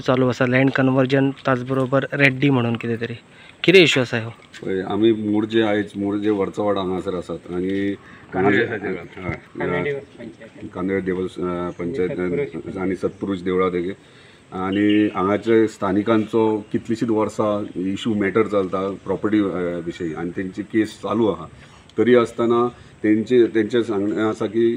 चालू आसा land conversion त्याचबरोबर रेड्डी म्हणून कितें इश्यू आसा ह्यो? पळय आमी मूळजे वर्चवाड हांगासर आसात आनी कांदळे देवळ पंचायत आनी सत्पुरुश देवळा तेगे आनी हांगाचे स्थानिकांचो कितलीशींच वर्सां इश्यू मॅटर चलता प्रॉपर्टी विशयी आनी तेंची केस चालू आहा. तरी आसतना तेंचे सांगणें आसा की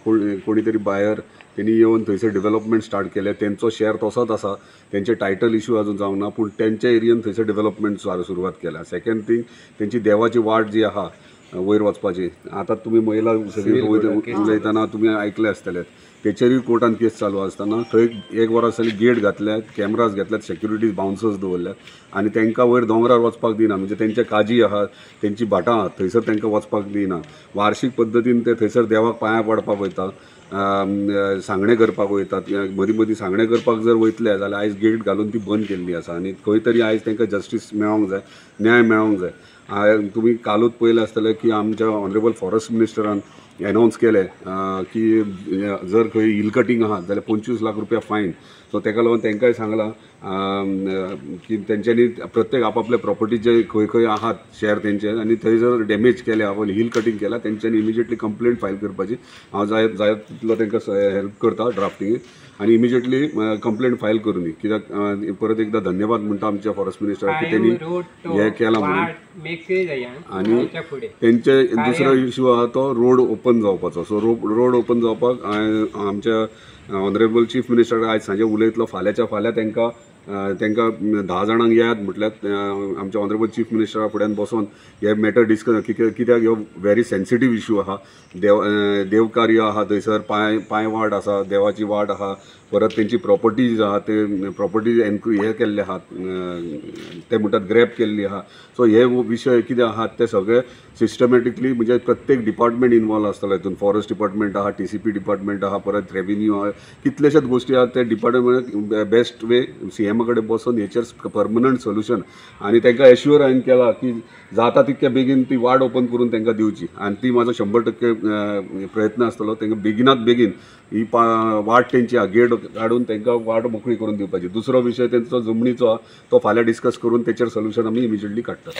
कोणी तरी बायर तेणी येवन थंयसर डेव्हलपमेंट स्टार्ट केले. तेंचो शेअर तसोच आसा. तेंचे टायटल इश्यू अजून जावंक ना, पूण तेंच्या एरियेन थंयसर डेव्हलपमेंट सुरवात केल्या. सेकंड थिंग तेंची देवाची वाट जी आहा वयर वचपाची, आतां तुमी महिला सगळी उलयतना तुमी आयकले आसतले, तेचेरूय कोर्टान केस चालू आसतना थंय 1 वरां जाली गेट घातल्यात, कॅमेराज घेतल्यात, सेक्युरिटीज बाउन्सर्स दवरल्यात आनी तांकां वयर दोंगरार वचपाक दिना. म्हणजे तेंचे काजी आहात, तेंची भाटां आहात, थंयसर तांकां वचपाक दिना. वार्षिक पद्दतीन ते थंयसर देवाक पांयां पडपाक वयता, सांगणे करपाक वयतात. मदीं मदीं सांगणे करपाक जर वयतले जाल्यार आयज गेट घालून ती बंद केल्ली आसा आनी खंय तरी आयज तांकां जस्टीस मेळोंक जाय, न्याय मेळोंक जाय. तुमी कालूच पळयलें आसतलें की आमच्या ऑनरेबल फॉरेस्ट मिनिस्टरान अनाउन्स केलें की जर खंय हिल कटींग आहात जाल्यार 25 लाख रुपया फायन. सो ताका लागून तांकांय सांगलां की तेंच्यांनी प्रत्येक आपापल्या प्रॉपर्टीचे खंय खंय आहात शेअर तेंचे आनी थंय जर डॅमेज केल्या आपण हिल कटींग केल्या तेंच्यांनी इमिजिएटली कंप्लेंट फायल करपाची. हांव जायत तितलो तांकां हेल्प करता ड्राफ्टींग आनी इमिजिएटली कंप्लेंट फायल करूनी. कित्याक परत एकदा धन्यवाद म्हणटा आमच्या फॉरेस्ट मिनिस्टराक की तेणी हें केलां म्हणून. आनी तेंचे दुसरो इश्यू आहा तो रोड ओपन जावपाचो. सो रोड ओपन जावपाक आमच्या ऑनरेबल चीफ मिनिस्टर आयज सांजे उलयतलो. फाल्यांच्या फाल्यां तांकां 10 जाणांक येयात म्हटल्यार आमच्या ऑनरेबल चीफ मिनिस्टरा फुड्यान बसून हे मॅटर डिस्कस, कित्याक ह्यो व्हेरी सेन्सिटीव इश्यू आहा. देवकार्य आहा, थंयसर पांय वाट आसा, देवाची वाट आहा, परत तेंची प्रॉपर्टीज आहा, ते प्रॉपर्टीज हे केल्ले आहात, ते म्हणटात ग्रॅब केल्ली आहा. सो हे विशय कितें आहात ते सगळे सिस्टमॅटिकली म्हणजे प्रत्येक डिपार्टमेंट इन्वॉल्व आसतलो हितून. फॉरेस्ट डिपार्टमेंट आहा, TCP डिपार्टमेंट आहा, परत रेव्हेन्यू आहा, कितलेशेच गोश्टी आहात. ते डिपार्टमेंट बेस्ट वे CM कडेन बसून हेचेर परमनंट सोल्युशन आनी तांकां एश्युअर हांवें केला की जाता तितक्या बेगीन ती वाट ओपन करून तांकां दिवची आनी ती म्हाजो 100% प्रयत्न आसतलो. तांकां बेगिनात बेगीन ही वाट तेंची गेट काडून तांकां वाट मोकळी करून दिवपाची. दुसरो विशय तेंचो जमनीचो आहा तो फाल्यां डिस्कस करून तेचेर सोल्युशन आमी इमिजिएटली काडटात.